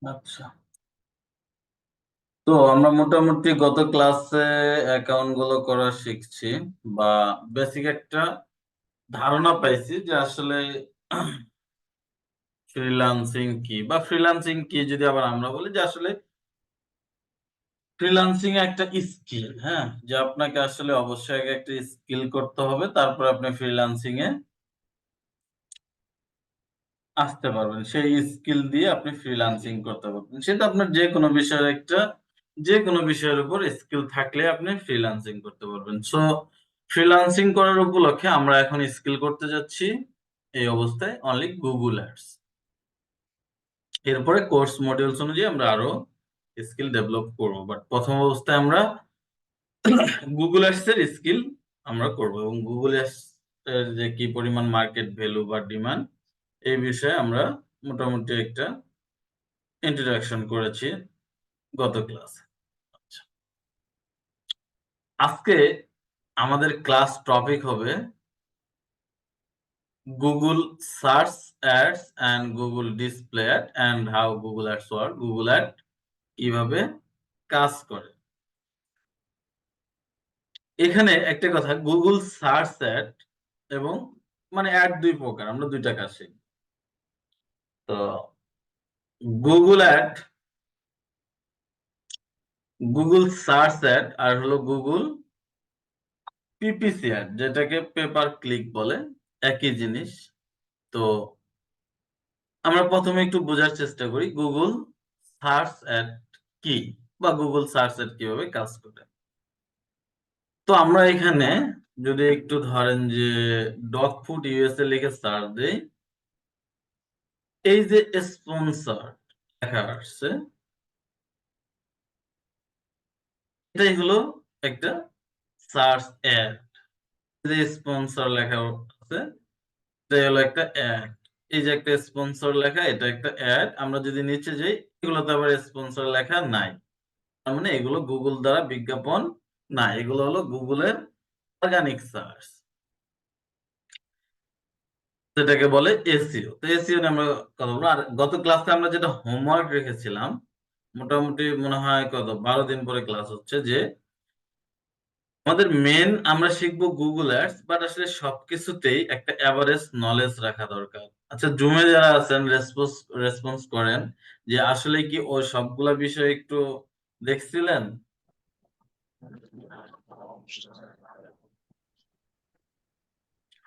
আচ্ছা, তো আমরা মোটামুটি গত ক্লাসে অ্যাকাউন্ট গুলো করা শিখছি বা বেসিক একটা ধারণা পাইছি যে আসলে ফ্রিল্যান্সিং কি বা ফ্রিল্যান্সিং কি যদি আবার আমরা বলি যে আসলে ফ্রিল্যান্সিং একটা স্কিল, হ্যাঁ, যে আপনাকে আসলে অবশ্যই আগে একটা স্কিল করতে হবে, তারপর আপনি ফ্রিল্যান্সিং এ আসতে পারবেন। সেই স্কিল দিয়ে আপনি ফ্রিল্যান্সিং করতে পারবেন। সেটা আপনার যে কোনো বিষয়ের উপর স্কিল থাকলে আপনি ফ্রিল্যান্সিং করতে পারবেন। সো ফ্রিল্যান্সিং করার উপলক্ষে আমরা এখন স্কিল করতে যাচ্ছি এই অবস্থায় অনলি গুগল অ্যাডস। এরপরে কোর্স মডিউলস অনুযায়ী আমরা আরো স্কিল ডেভেলপ করব, বাট প্রথম অবস্থায় আমরা গুগল অ্যাডস এর স্কিল আমরা করব এবং গুগল অ্যাডস এর যে কি পরিমাণ মার্কেট ভ্যালু বা ডিমান্ড এই বিষয়ে আমরা মোটামুটি একটা ইন্ট্রোডাকশন করেছি গত ক্লাসে। আচ্ছা, আজকে আমাদের ক্লাস টপিক হবে Google search ads and Google display ad and how Google ads work. Google ad কিভাবে কাজ করে। এখানে একটা কথা, গুগল সার্চ অ্যাড এবং মানে অ্যাড দুই প্রকার, আমরা দুইটা কাজ শিখব। তো Google ad, Google search ad আর হলো গুগল পিপিসি অ্যাড, যেটাকে পেপার ক্লিক বলে, একই জিনিস। তো আমরা প্রথমে একটু বোঝার চেষ্টা করি গুগল সার্চ অ্যাড কি বা গুগল সার্চ অ্যাড কিভাবে কাজ করে। তো আমরা এখানে যদি একটু ধরেন যে ডগ ফুড ইউএসএ লিখে সার্চ দেই, এই যে স্পন্সর লেখা আসছে, এটাই হলো একটা সার্চ অ্যাড। যে স্পন্সর লেখা আছে এটাই হলো একটা অ্যাড। এই যে একটা স্পন্সর লেখা, এটা একটা অ্যাড। আমরা যদি নিচে যাই, এগুলোতে আবার স্পন্সর লেখা নাই, তার মানে এগুলো গুগল দ্বারা বিজ্ঞাপন না, এগুলো হলো গুগলের অর্গানিক সার্চ, যেটাকে বলে এসইও। তো এসইও নিয়ে আমরা কথা বলবো। আর গত ক্লাসে আমরা যেটা হোমওয়ার্ক রেখেছিলাম, মোটামুটি মনে হয় কত 12 দিন পরে ক্লাস হচ্ছে, যে আমাদের মেন আমরা শিখবো গুগল অ্যাডস, বাট আসলে সবকিছুতেই একটা এভারেজ নলেজ রাখা দরকার। আচ্ছা, জুমে যারা আছেন রেসপন্স করেন যে আসলে কি ওই সবগুলা বিষয় একটু দেখছিলেন?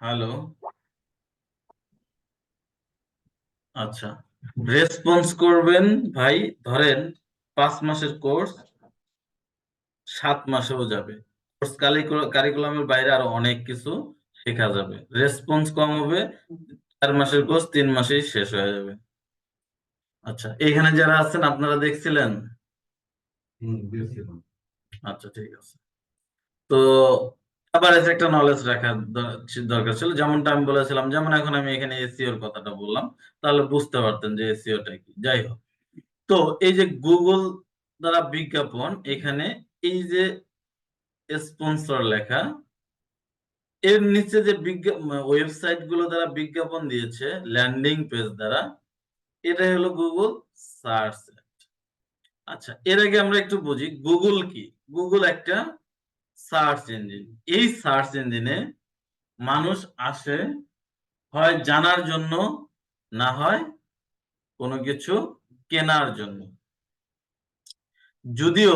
হ্যালো, আচ্ছা, রেসপন্স করবেন ভাই। ধরেন 5 মাসের কোর্স 7 মাসেও যাবে, কোর্স কারিকুলামের বাইরে আরো অনেক কিছু শেখা যাবে। রেসপন্স কম হবে, 4 মাসের কোর্স 3 মাসেই শেষ হয়ে যাবে। আচ্ছা, এখানে যারা আছেন আপনারা দেখছিলেন? আচ্ছা, ঠিক আছে। তো আবার এসে একটা নলেজ রাখা দরকার ছিল, যেমনটা আমি বলেছিলাম। যেমন এখন আমি এখানে এসইওর কথাটা বললাম, তাহলে বুঝতে পারতেন যে এসইওটা কি। যাই হোক, তো এই যে গুগল দ্বারা বিজ্ঞাপন, এখানে এই যে স্পন্সর লেখা, এর নিচে যে ওয়েবসাইট গুলো দ্বারা বিজ্ঞাপন দিয়েছে ল্যান্ডিং পেজ দ্বারা, এটাই হলো গুগল সার্চ। আচ্ছা, এর আগে আমরা একটু বুঝি গুগল কি। গুগল একটা সার্চ ইঞ্জিন। এই সার্চ ইঞ্জিনে মানুষ আসে হয় জানার জন্য, না হয় কোনো কিছু কেনার জন্য। যদিও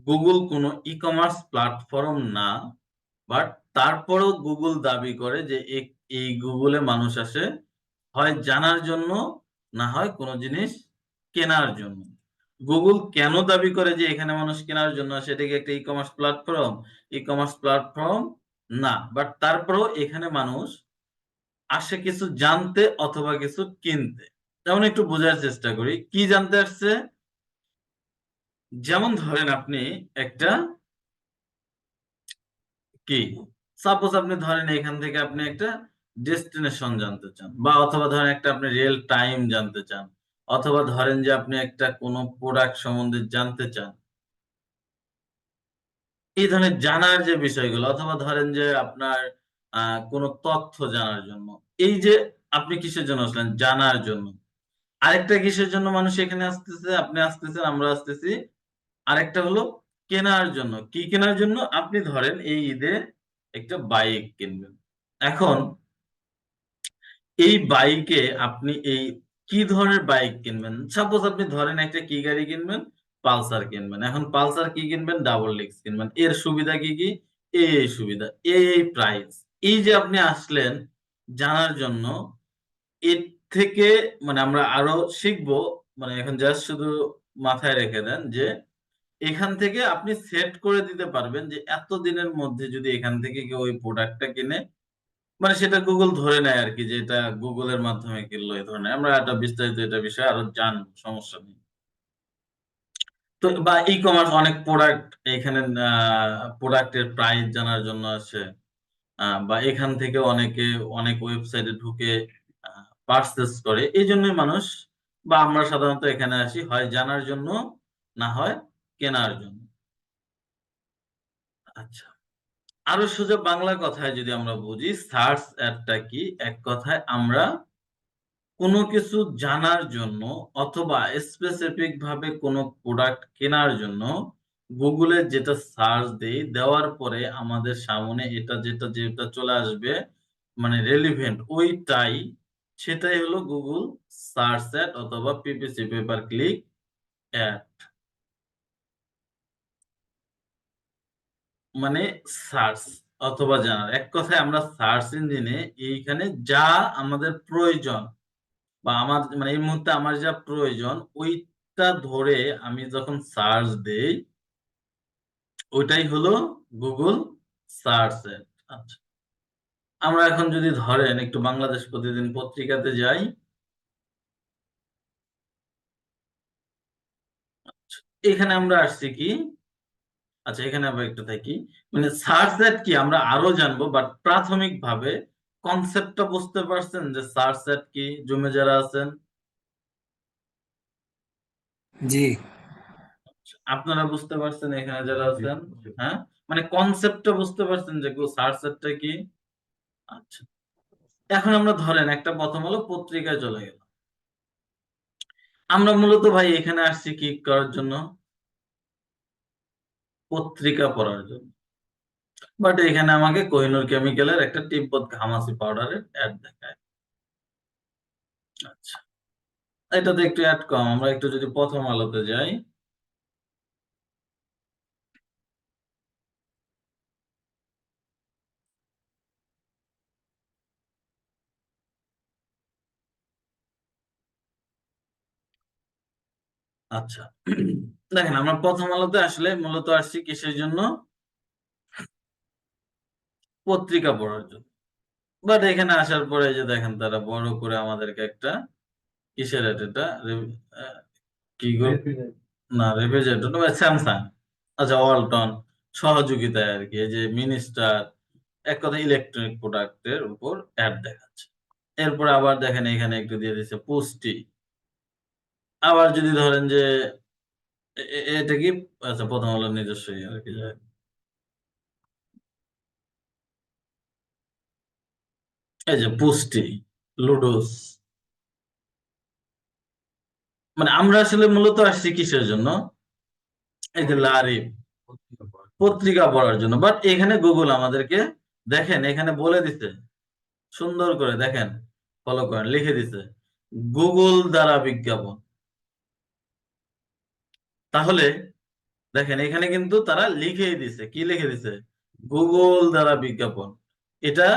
গুগল কোনো ই কমার্স প্ল্যাটফর্ম না, বাট তারপরেও গুগল দাবি করে যে এই গুগলে মানুষ আসে হয় জানার জন্য, না হয় কোনো জিনিস কেনার জন্য। গুগল কেন দাবি করে যে এখানে মানুষ কেনার জন্য আসে? এটা কি একটা e commerce platform? E commerce platform না, বাট তারপরেও এখানে মানুষ আসে কিছু জানতে অথবা কিছু কিনতে। যেমন একটু বোঝার চেষ্টা করি কি জানতে আসছে। যেমন ধরেন আপনি একটা কি, সাপোজ আপনি ধরেন এখান থেকে আপনি একটা ডেস্টিনেশন জানতে চান, বা অথবা ধরেন একটা আপনি রিয়েল টাইম জানতে চান, অথবা ধরেন যে আপনি একটা কোনো প্রোডাক্ট সম্বন্ধে জানতে চান, এই ধরনের জানার যে বিষয়গুলো, অথবা ধরেন যে আপনার কোনো তথ্য জানার জন্য, এই যে আপনি কিসের জন্য আসলেন? জানার জন্য। আরেকটা কিসের জন্য মানুষ এখানে আসতেছে, আপনি আসতেছেন, আমরা আসতেছি, আরেকটা হলো কেনার জন্য। কি কেনার জন্য? আপনি ধরেন এই ঈদে একটা বাইক কিনবেন। এখন এই বাইকে আপনি এই কি ধরনের বাইক কিনবেন? সাপোজ আপনি ধরেন একটা কি গাড়ি কিনবেন? পালসার কিনবেন। এখন পালসার কি কিনবেন? ডাবল ডিস্ক কিনবেন। এর সুবিধা কি, কি? এই সুবিধা, এই প্রাইস। এই যে আপনি আসলেন জানার জন্য, এর থেকে মানে আমরা আরো শিখবো। মানে এখন জাস্ট শুধু মাথায় রেখে দেন যে এখান থেকে আপনি সেট করে দিতে পারবেন যে এত দিনের মধ্যে যদি এখান থেকে কেউ ওই প্রোডাক্টটা কিনে, মানে সেটা গুগল ধরে নেয় আর কি, যে এটা গুগলের মাধ্যমে কিনলো এই ধরনের। আমরা একটা বিস্তারিত এটা বিষয়ে আরো জানবো, সমস্যা নেই। তো বা ই কমার্স অনেক প্রোডাক্ট এখানে, প্রোডাক্টের প্রাইস জানার জন্য আছে। বা এখান থেকে অনেকে অনেক ওয়েবসাইটে ঢুকে পারচেস করে। এই জন্যই মানুষ বা আমরা সাধারণত এখানে আসি হয় জানার জন্য, না হয় কেনার জন্য। আচ্ছা, আরো সোজা বাংলা কথায় যদি আমরা বুঝি, সার্চ অ্যাডটা কি? এক কথায় আমরা কোনো কিছু জানার জন্য অথবা স্পেসিফিক ভাবে কোনো প্রোডাক্ট কেনার জন্য গুগলে যেটা সার্চ দেই, দেওয়ার পরে আমাদের সামনে এটা যেটা যেটা চলে আসবে, মানে রেলিভেন্ট ওইটাই, সেটাই হলো গুগল সার্চ অ্যাড অথবা পিপিসি, পেপার ক্লিক অ্যাড। মানে সার্চ অথবা জানার, এক কথায় আমরা সার্চ ইঞ্জিনে এইখানে যা আমাদের প্রয়োজন বা আমার মানে এই মুহূর্তে আমার যা প্রয়োজন ওইটা ধরে আমি যখন সার্চ দেই, ওইটাই হলো গুগল সার্চ এর। আচ্ছা, আমরা এখন যদি ধরেন একটু বাংলাদেশ প্রতিদিন পত্রিকাতে যাই, এখানে আমরা আসছি কি? আচ্ছা, এখানে আবার একটু থাকি। মানে সার্চ এট কি আমরা আরো জানবো, বাট প্রাথমিক ভাবে কনসেপ্টটা বুঝতে পারছেন যে সার্চ এট কি? জমে যারা আছেন, জি। আপনারা বুঝতে পারছেন এখানে যারা আছেন? হ্যাঁ, মানে কনসেপ্টটা বুঝতে পারছেন যে সার্চ এটটা কি? আচ্ছা, এখন আমরা ধরেন একটা প্রথম হলো পত্রিকায় চলে গেলাম। আমরা মূলত ভাই এখানে আসছি কি করার জন্য? পত্রিকা পড়ার জন্য। বাট এখানে আমাকে কোহিনূর কেমিক্যালের একটা তিব্বত ঘামাচি পাউডারের অ্যাড দেখায়। আচ্ছা, এটাতে একটু অ্যাড কম। আমরা একটু যদি প্রথম আলোতে যাই, আচ্ছা দেখেন আমরা প্রথম আলোতে আসলে মূলত আসছি কিসের জন্য? পত্রিকা পড়ার জন্য। বাট এখানে আসার পরে যে দেখেন তারা বড় করে আমাদেরকে একটা কিসের এটা কি গো, না রেফ্রিজারেটর না, স্যামসাং, আচ্ছা ওয়ালটন সহযোগিতায় আর কি, এই যে মিনিস্টার, এক কথা ইলেকট্রনিক প্রোডাক্টের উপর অ্যাড দেখাচ্ছে। এরপরে আবার দেখেন এখানে একটু দিয়ে দিচ্ছে পুষ্টি। আবার যদি ধরেন যে এটা কি, আচ্ছা প্রথম হলো নিজস্ব আর কি, এই যে পুষ্টি, লুডোস। মানে আমরা আসলে মূলত আসছি কিসের জন্য? এই যে লারিব, পত্রিকা পড়ার জন্য। বাট এখানে গুগল আমাদেরকে দেখেন এখানে বলে দিতে সুন্দর করে, দেখেন ফলো করেন, লিখে দিছে গুগল দ্বারা বিজ্ঞাপন। তাহলে দেখেন এখানে কিন্তু তারা লিখেই দিছে, কি লিখে দিছে? গুগল দ্বারা বিজ্ঞাপন। এটা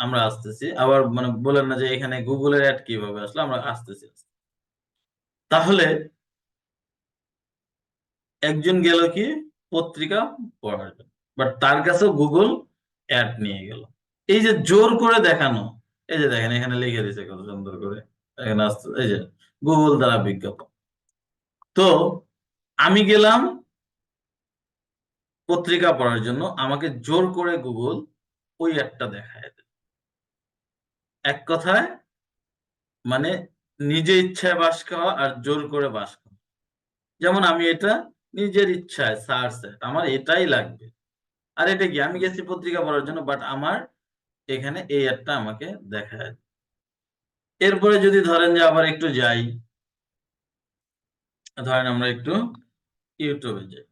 আমরা আসতেছি আবার, মানে বলেন না যে এখানে গুগলের অ্যাড কিভাবে আসলো, আমরা আসতেছি। তাহলে একজন গেল কি পত্রিকা পড়ার জন্য, বাট তার কাছেও গুগল অ্যাড নিয়ে গেল। এই যে জোর করে দেখানো, এই যে দেখেন এখানে লিখে দিছে কত সুন্দর করে, এখানে আসছে এই যে গুগল দ্বারা বিজ্ঞাপন। তো আমি গেলাম পত্রিকা পড়ার জন্য, আমাকে জোর করে গুগল ওই অ্যাডটা দেখায় দেয়। এক কথায় মানে নিজে ইচ্ছায় বাস খাওয়া আর জোর করে বাস খাওয়া। যেমন আমি এটা নিজের ইচ্ছায় সার্চ আমার এটাই লাগবে, আর এটা কি আমি গেছি পত্রিকা পড়ার জন্য, বাট আমার এখানে এই অ্যাডটা আমাকে দেখায়। এরপরে যদি ধরেন যে আবার একটু যাই, ধরেন আমরা একটু ইউটিউবে যাই।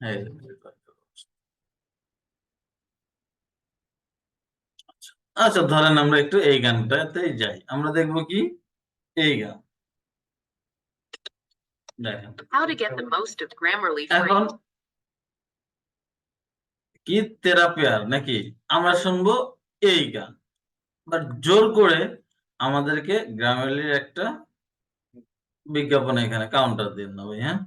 এই যে, আচ্ছা আচ্ছা, ধরেন আমরা একটু এই গানটাতেই যাই, আমরা দেখবো কি এই গান। দেখেন How to get the most of Grammarly এখন free. কি তেরা পেয়ার নাকি, আমরা শুনবো এই গান, বাট জোর করে আমাদেরকে গ্রামারলির একটা বিজ্ঞাপন এখানে কাউন্টার দিন না ভাই, হ্যাঁ,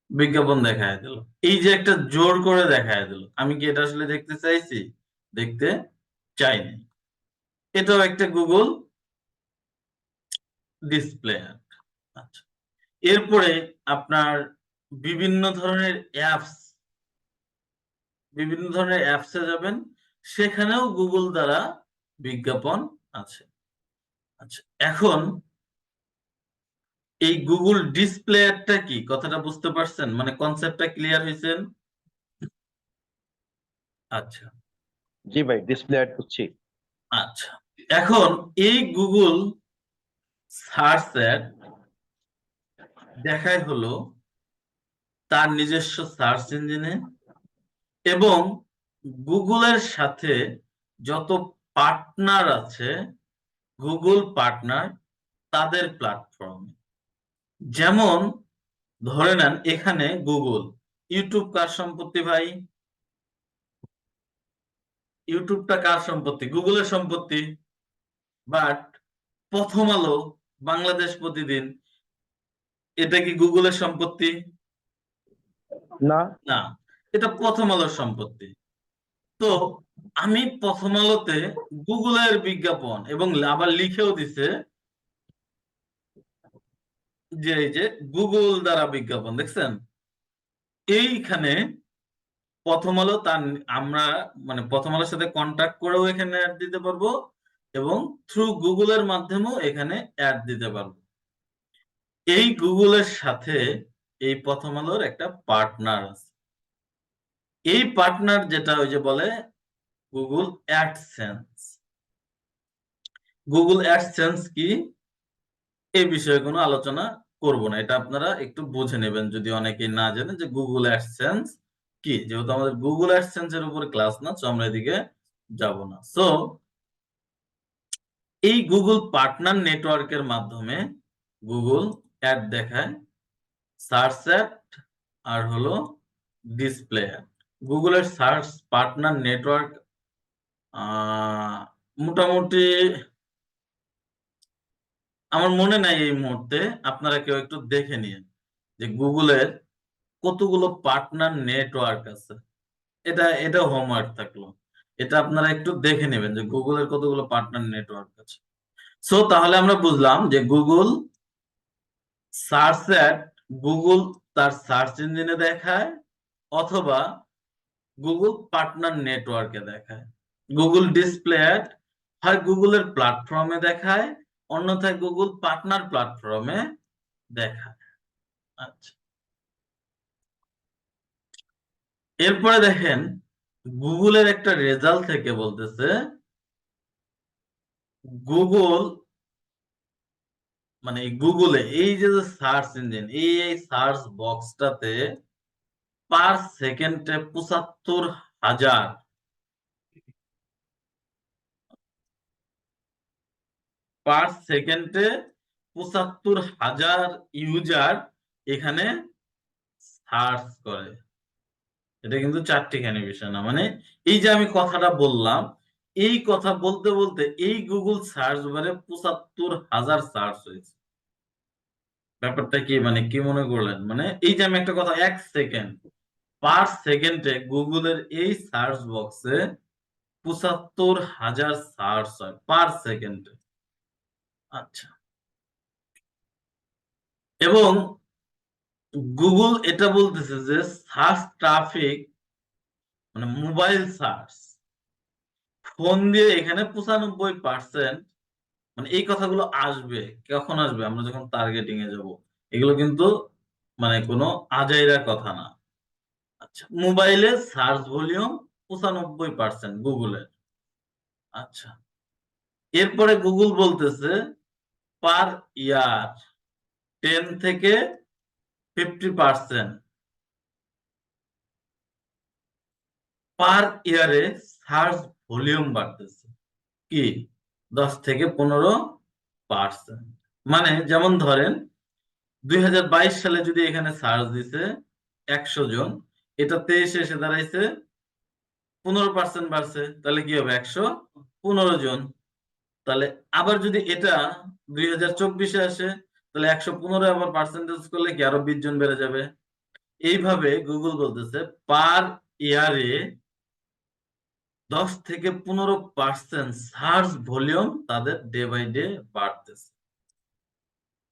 বিজ্ঞাপন দেখায় দিল। এই যে একটা জোর করে দেখায় দিল, আমি কি এটা আসলে দেখতে চাইছি? দেখতে চাইনি। এটাও একটা গুগল ডিসপ্লে অ্যাপ। আচ্ছা, এরপরে আপনার বিভিন্ন ধরনের অ্যাপস, বিভিন্ন ধরনের অ্যাপসে যাবেন, সেখানেও গুগল দ্বারা বিজ্ঞাপন আছে। আচ্ছা, এখন এই গুগল ডিসপ্লে অ্যাপটা কি, কথাটা বুঝতে পারছেন? মানে কনসেপ্টটা ক্লিয়ার হয়েছেন? আচ্ছা জি ভাই, ডিসপ্লে অ্যাড করছি। আচ্ছা, এখন এই গুগল সার্চ অ্যাড দেখায় হলো তার নিজস্ব সার্চ ইঞ্জিনে, এবং গুগলের সাথে যত পার্টনার আছে, গুগল পার্টনার, তাদের প্ল্যাটফর্মে। যেমন ধরে নেন এখানে গুগল, ইউটিউব কার সম্পত্তি ভাই? ইউটিউবটা কার সম্পত্তি? গুগলের সম্পত্তি। বাট প্রথম আলো, বাংলাদেশ প্রতিদিন, এটা কি গুগলের সম্পত্তি? না। না, এটা প্রথম আলোর সম্পত্তি। তো আমি প্রথম আলোতে গুগলের বিজ্ঞাপন, এবং আবার লিখেও দিছে যে এই যে গুগল দ্বারা বিজ্ঞাপন, দেখছেন? এইখানে প্রথম আলো তার, আমরা মানে প্রথম আলোর সাথে কন্ট্যাক্ট করেও এখানে অ্যাড দিতে পারবো, এবং থ্রু গুগলের মাধ্যমেও এখানে অ্যাড দিতে পারবো। এই গুগলের সাথে এই প্রথম আলোর একটা পার্টনার আছে। এই পার্টনার যেটা ওই যে বলে গুগল অ্যাডসেন্স। গুগল অ্যাডসেন্স কি, এই বিষয়ে কোনো আলোচনা করব না, এটা আপনারা একটু বুঝে নেবেন যদি অনেকেই না জানে যে গুগল অ্যাডসেন্স কি। যেহেতু আমাদের গুগল অ্যাডসেন্স এর উপরে ক্লাস না, তো আমরা এদিকে যাব না। সো এই গুগল পার্টনার নেটওয়ার্কের মাধ্যমে গুগল অ্যাড দেখায়, সার্চ অ্যাড আর হলো ডিসপ্লে অ্যাড। গুগলের সার্চ পার্টনার নেটওয়ার্ক মোটামুটি আমার মনে নাই এই মুহূর্তে, আপনারা কেউ একটু দেখে নিন যে গুগলের কতগুলো পার্টনার নেটওয়ার্ক আছে। এটা এটা হোমওয়ার্ক থাকলো, এটা আপনারা একটু দেখে নেবেন যে গুগলের কতগুলো পার্টনার নেটওয়ার্ক আছে। সো তাহলে আমরা বুঝলাম যে গুগল সার্চ অ্যাড, গুগল তার সার্চ ইঞ্জিনে দেখায়, অথবা গুগল পার্টনার নেটওয়ার্কে দেখায়। গুগল ডিসপ্লে অ্যাড হয় গুগলের প্ল্যাটফর্মে দেখায়, অন্যথায় গুগল পার্টনার প্ল্যাটফর্মে দেখায়। আচ্ছা, এরপরে দেখেন গুগলের একটা রেজাল্ট থেকে বলতেছে গুগল, মানে গুগলে এই যে সার্চ ইঞ্জিন, এই সার্চ বক্সটাতে পার সেকেন্ডে ৭৫,০০০, পার সেকেন্ডে ৭৫,০০০ ইউজার এখানে সার্চ করে। এটা কিন্তু চারটিখানি বিষয় না, মানে এই যে আমি কথাটা বললাম, এই কথা বলতে বলতে এই গুগল সার্চ বারে ৭৫,০০০ সার্চ হয়েছে। ব্যাপারটা কি, মানে কি মনে করলেন? মানে এই যে আমি একটা কথা, ১ সেকেন্ড, পার সেকেন্ডে গুগলের এই সার্চ বক্সে ৭৫,০০০ সার্চ হয় পার সেকেন্ডে। আচ্ছা, এবং গুগল এটা বলতেছে যে সার্চ ট্রাফিক, মানে মোবাইল সার্চ, ফোন দিয়ে এখানে ৯৫% মানে এই কথাগুলো আসবে, কখন আসবে? আমরা যখন টার্গেটিং এ যাব। এগুলো কিন্তু মানে কোনো আজাইরা কথা না। আচ্ছা, মোবাইলে সার্চ ভলিউম 95% গুগলের। আচ্ছা, এরপরে গুগল বলতেছে পার ইয়ার 10 থেকে 50% পার ইয়ারে সার্চ ভলিউম বাড়তেছে। কি 10 থেকে 15%। মানে যেমন ধরেন 2022 সালে যদি এখানে সার্চ দিছে 100 জন, এটা 23 এসে দাঁড়াইছে 15% বাড়ছে, তাহলে কি হবে 115 জন। তাহলে আবার যদি এটা 2024-এ আসে, তাহলে 115 আবার পার্সেন্টেজ করলে কি আরো 20 জন বেড়ে যাবে। এইভাবে গুগল বলতেছে পার ইয়ারে 10 থেকে 15% সার্চ ভলিউম তাদের ডে বাই ডে বাড়তেছে।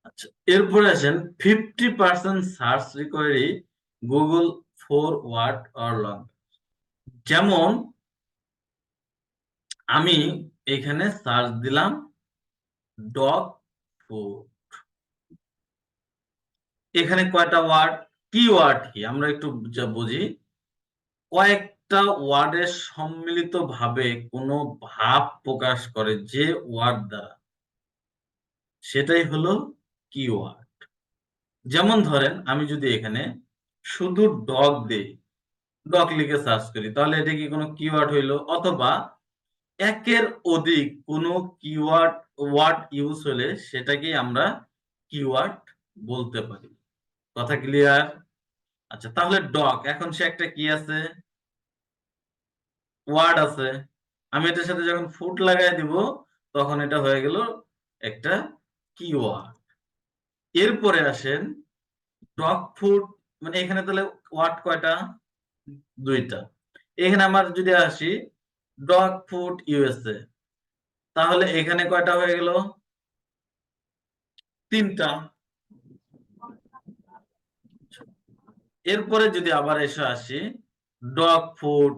আচ্ছা, এরপরে আসেন 50% search query Google four word or long. যেমন আমি এখানে সার্চ দিলাম ডগ ফুড, এখানে কয়টা ওয়ার্ড, কি ওয়ার্ড কি আমরা একটু যা বুঝি। কয়েকটা ওয়ার্ডের সম্মিলিত ভাবে কোনো ভাব প্রকাশ করে যে ওয়ার্ড দ্বারা, সেটাই হলো কিওয়ার্ড। যেমন ধরেন আমি যদি এখানে শুধু ডগ দেই, ডগ লিখে সার্চ করি, তাহলে এটা কি কোনো কিওয়ার্ড হইলো? অথবা একের অধিক কোনো কিওয়ার্ড ওয়ার্ড ইউজ হলে সেটাকেই আমরা কিওয়ার্ড বলতে পারি। কথা ক্লিয়ার? আচ্ছা, তাহলে ডগ এখন সে একটা কি আছে, ওয়ার্ড আছে। আমি এটার সাথে যখন ফুট লাগাই দিব, তখন এটা হয়ে গেল একটা কিওয়ার্ড। এরপরে আসেন ডগ ফুড, মানে এখানে তাহলে ওয়ার্ড কয়টা? দুইটা। এখানে আমার যদি আসি ডগ ফুড ইউএসএ, তাহলে এখানে কয়টা হয়ে গেল? তিনটা। এরপরে যদি আবার এসে আসি ডগ ফুড,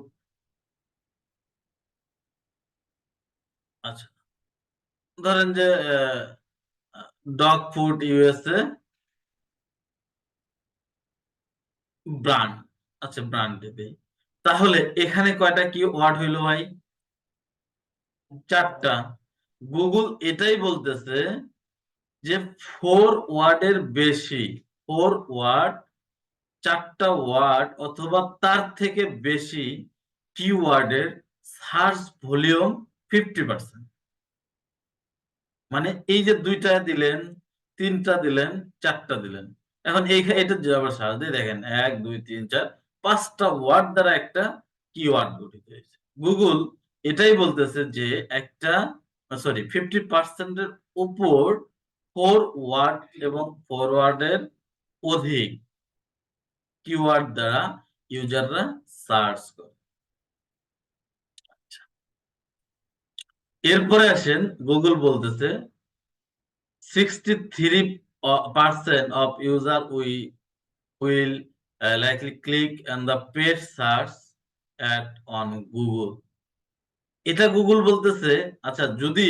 আচ্ছা ধরেন যে ডগ ফুড ইউএসএ ব্র্যান্ড, আচ্ছা ব্র্যান্ড দেই, তাহলে এখানে কয়টা কি ওয়ার্ড হইলো ভাই? চারটা। গুগল এটাই বলতেছে যে 4 ওয়ার্ডের বেশি, 4 ওয়ার্ড, চারটা ওয়ার্ড অথবা তার থেকে বেশি কিওয়ার্ডের সার্চ ভলিউম 50%। মানে এই যে দুইটা দিলেন, তিনটা দিলেন, চারটা দিলেন, এখন এটা যে আবার সার্চ দিয়ে দেখেন 1 2 3 4 5টা ওয়ার্ড দ্বারা একটা কিওয়ার্ড গঠিত হয়েছে। গুগল এটাই বলতেছে যে একটা সরি 50% এর উপর 4 ওয়ার্ড এবং 4 ওয়ার্ডের অধিক কিওয়ার্ড দ্বারা ইউজাররা সার্চ করে। এরপরে আসেন গুগল বলতেছে 63% of user will likely click on the paid search ad on Google. এটা গুগল বলতেছে। আচ্ছা, যদি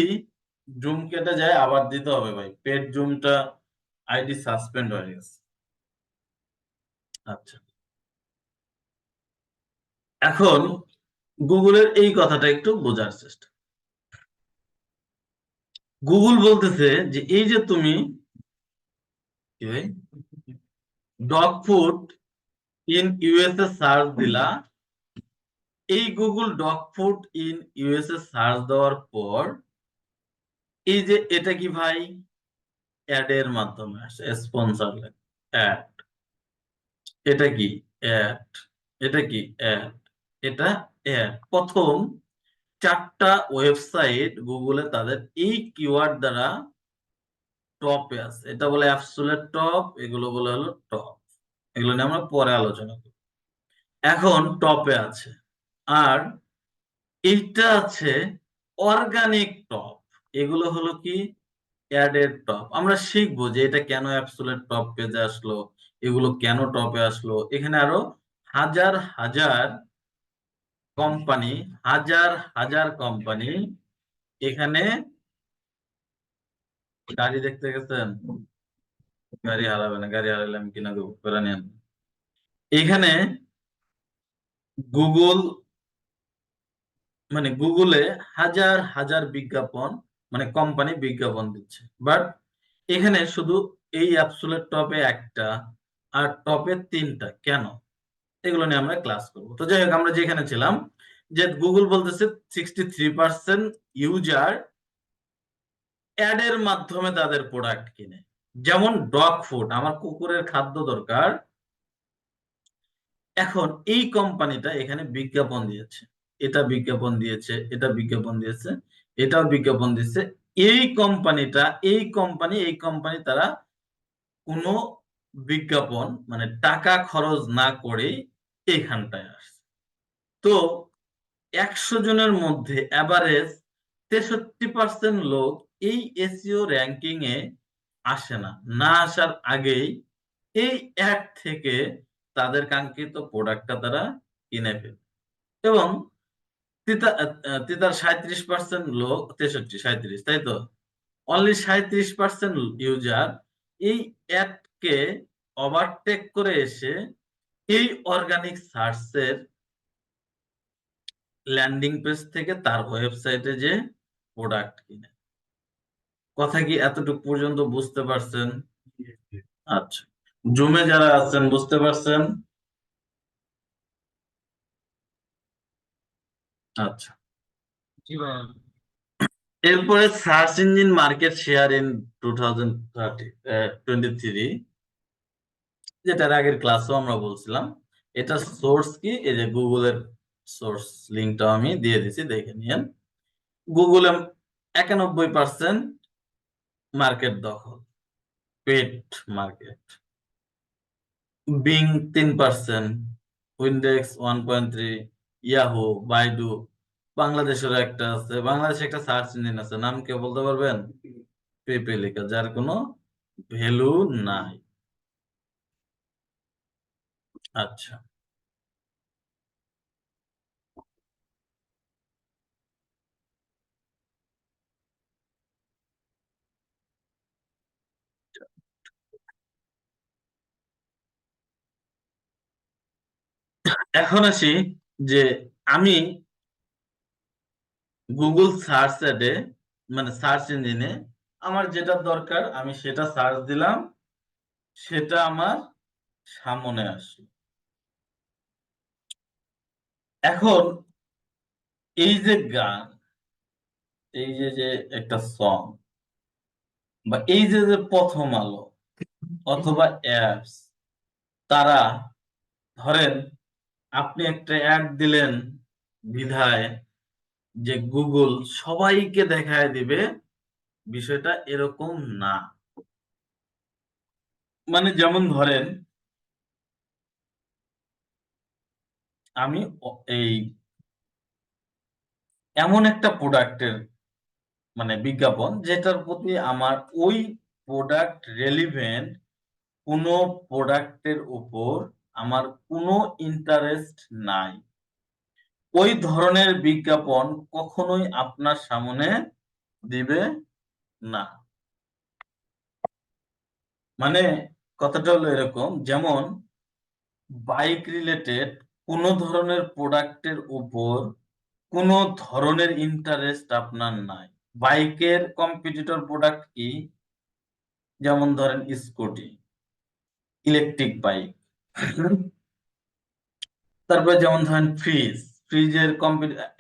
জুম কেটে যায় আবার দিতে হবে ভাই, পেড জুমটা আইডি সাসপেন্ড হয়ে গেছে। আচ্ছা, এখন গুগলের এই কথাটা একটু বোঝার চেষ্টা। গুগল বলতেছে যে এই যে তুমি কি ভাই dog food in USA search দিলা, এই Google dog food in USA search দেওয়ার পর এই যে এটা কি ভাই অ্যাড এর মাধ্যমে আসে, স্পন্সর অ্যাড। এটা কি অ্যাড, এটা কি অ্যাড, এটা অ্যাড। প্রথম চারটা ওয়েবসাইট গুগলে তাদের এই কিওয়ার্ড দ্বারা টপে আছে, এটা বলে অ্যাবসোলিউট টপ, এগুলো বলে হলো টপ। এগুলো নিয়ে আমরা পরে আলোচনা করব। এখন টপে আছে, আর এইটা আছে অর্গানিক টপ। এগুলো হলো কি অ্যাডেড টপ। আমরা শিখবো যে এটা কেন অ্যাবসোলিউট টপ পেজে আসলো, এগুলো কেন টপে আসলো। এখানে আরো হাজার হাজার কোম্পানি, হাজার হাজার কোম্পানি এখানে গাড়ি দেখতে গেছেন? গাড়ি হারাবে না, গাড়ি হারালে আমি কিনা দেবো, করে নেন। এখানে গুগল মানে গুগলে হাজার হাজার বিজ্ঞাপন মানে কোম্পানি বিজ্ঞাপন দিচ্ছে, বাট এখানে শুধু এই অ্যাপসুলের টপে একটা আর টপে তিনটা কেন, এগুলো নিয়ে আমরা ক্লাস করবো। তো যাই হোক, আমরা যেখানে ছিলাম যে গুগল বলতেছে 63% ইউজার অ্যাড এর মাধ্যমে তাদের প্রোডাক্ট কিনে। যেমন ডগ ফুড, আমার কুকুরের খাদ্য দরকার, এখন এই কোম্পানিটা এখানে বিজ্ঞাপন দিয়েছে, এটা বিজ্ঞাপন দিয়েছে, এটা বিজ্ঞাপন দিয়েছে, এটাও বিজ্ঞাপন দিয়েছে। এই কোম্পানিটা এই কোম্পানি তারা কোনো বিজ্ঞাপন মানে টাকা খরচ না করে এইখানটায় আসছে। তো 100 জনের মধ্যে অ্যাভারেজ 63% লোক এই এসইও র্যাঙ্কিং এ আসে না, না আসার আগেই এই অ্যাড থেকে তাদের কাঙ্ক্ষিত প্রোডাক্টটা তারা কিনে ফেলে। এবং তিতার 37% লোক, 63 37 তাই তো, অনলি 37% ইউজার এই অ্যাডকে ওভারটেক করে এসে এই অর্গানিক সার্চের ল্যান্ডিং পেজ থেকে তার ওয়েবসাইটে যে প্রোডাক্ট কিনে। কথা কি এতটুকু পর্যন্ত বুঝতে পারছেন? আচ্ছা, জুমে যারা আছেন বুঝতে পারছেন? আচ্ছা, এরপরে search engine market share in 2023, যেটার আগের ক্লাসও আমরা বলছিলাম। এটা সোর্স কি, এই যে গুগলের সোর্স লিঙ্কটা আমি দিয়ে দিছি, দেখে নিয়েন। গুগলে 91% মার্কেট দখল, paid market. Bing 3%, Yandex 1.3, Yahoo, Baidu, বাংলাদেশেরও একটা আছে, বাংলাদেশে একটা সার্চ ইঞ্জিন আছে, নাম কে বলতে পারবেন? পেপেলিকা, যার কোনো ভ্যালু নাই। আচ্ছা, এখন আসি যে আমি গুগল সার্চ অ্যাডে মানে সার্চ ইঞ্জিনে আমার যেটা দরকার আমি সেটা সার্চ দিলাম, সেটা আমার সামনে আসলো। এখন এই যে গান, এই যে যে একটা সং, বা এই যে যে প্রথম আলো অথবা অ্যাপস, তারা ধরেন আপনি একটা অ্যাড দিলেন বিধায় যে গুগল সবাইকে দেখায় দিবে, বিষয়টা এরকম না। মানে যেমন ধরেন আমি এই এমন একটা প্রোডাক্টের মানে বিজ্ঞাপন যেটার প্রতি আমার ওই প্রোডাক্ট রেলিভেন্ট কোনো প্রোডাক্টের উপর আমার কোনো ইন্টারেস্ট নাই, ওই ধরনের বিজ্ঞাপন কখনোই আপনার সামনে দিবে না। মানে কথাটা হলো এরকম, যেমন বাইক রিলেটেড কোনো ধরনের প্রোডাক্টের উপর কোনো ধরনের ইন্টারেস্ট আপনার নাই। বাইকের কম্পিটিটর প্রোডাক্ট কি? যেমন ধরেন স্কুটি, ইলেকট্রিক বাইক। তারপরে যেমন ধরেন ফ্রিজ, ফ্রিজের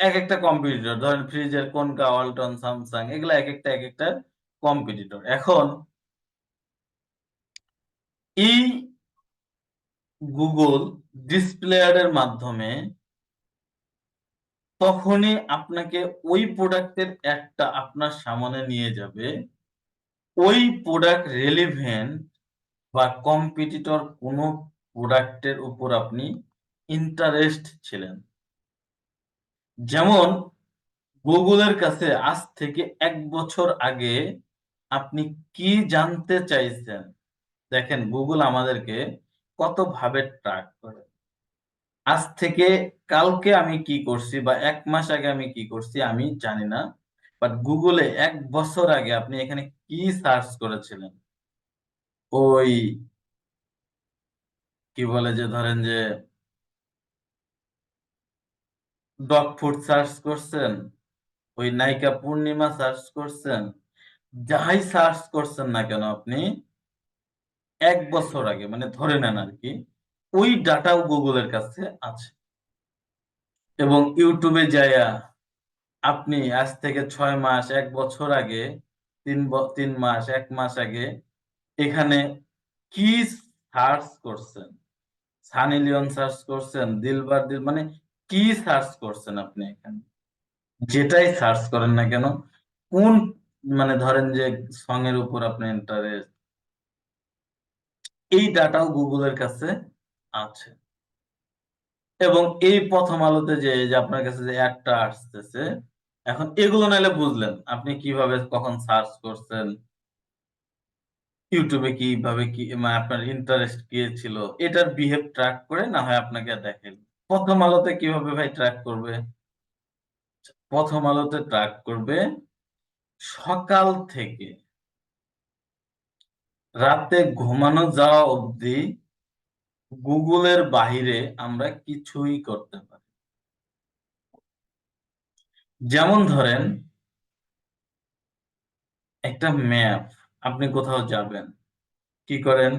এক একটা কম্পিটিটর, ধরেন ফ্রিজের কোনকা, ওয়ালটন, স্যামসাং, এগুলা এক একটা কম্পিটিটর। এখন এই গুগল ডিসপ্লেয়ারের মাধ্যমে তখনই আপনাকে ওই প্রোডাক্টের একটা আপনার সামনে নিয়ে যাবে, ওই প্রোডাক্ট রেলিভেন্ট বা কম্পিটিটর কোনো প্রোডাক্টের উপর আপনি ইন্টারেস্ট ছিলেন। যেমন গুগলের কাছে আজ থেকে 1 বছর আগে আপনি কি জানতে চাইছেন, দেখেন গুগল আমাদেরকে কত ভাবে ট্র্যাক করে। আজ থেকে কালকে আমি কি করছি বা 1 মাস আগে আমি কি করছি আমি জানি না, বাট গুগলে 1 বছর আগে আপনি এখানে কি সার্চ করেছিলেন? ওই কি বলে যে ধরেন যে ডগ ফুড সার্চ করছেন, ওই নায়িকা পূর্ণিমা সার্চ করছেন, যাই সার্চ করছেন না কেন আপনি 1 বছর আগে মানে ধরে নেন আরকি, ওই ডাটাও গুগলের কাছে আছে। এবং ইউটিউবে যাইয়া আপনি আজ থেকে 6 মাস, 1 বছর আগে, 3 মাস, 1 মাস আগে এখানে কি সার্চ করছেন? সানি লিওন সার্চ করছেন, মানে কি সার্চ করছেন আপনি এখানে? যেটাই সার্চ করেন না কেন, কোন মানে ধরেন যে সং এর উপর আপনার ইন্টারেস্ট, এই ডাটাও গুগলের কাছে আছে। এবং এই প্রথম আলোতে যে আপনার কাছে যে অ্যাডটা আসতেছে, এখন এগুলো নাইলে বুঝলেন আপনি কিভাবে কখন সার্চ করছেন, ইউটিউবে কিভাবে কি মানে আপনার ইন্টারেস্ট কি ছিল, এটার বিহেভ ট্র্যাক করে না হয় আপনাকে দেখেন। প্রথম আলোতে কিভাবে ভাই ট্র্যাক করবে? প্রথম আলোতে ট্র্যাক করবে সকাল থেকে রাতে ঘুমানো যাওয়া অবধি গুগলের বাহিরে আমরা কিছুই করতে পারি। যেমন ধরেন একটা ম্যাপ, আপনি কোথাও যাবেন, কি করেন?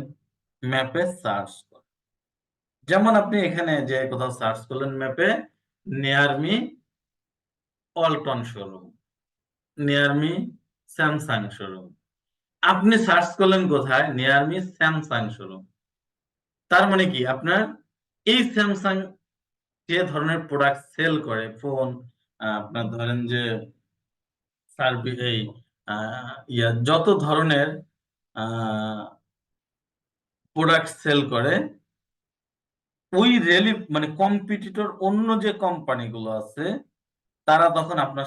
ম্যাপে সার্চ করেন। যেমন আপনি এখানে যে কোথাও সার্চ করলেন ম্যাপে, near me Walton showroom, near me Samsung showroom. আপনি সার্চ করলেন কোথায়? Near me Samsung showroom. তার মানে কি আপনার এই স্যামসাং যে ধরনের প্রোডাক্ট সেল করে, ফোন, আপনার ধরেন যে এই যত ধরনের প্রোডাক্ট সেল করে, ওই মানে কম্পিটিটর অন্য যে কোম্পানিগুলো আছে, তারা তখন আপনার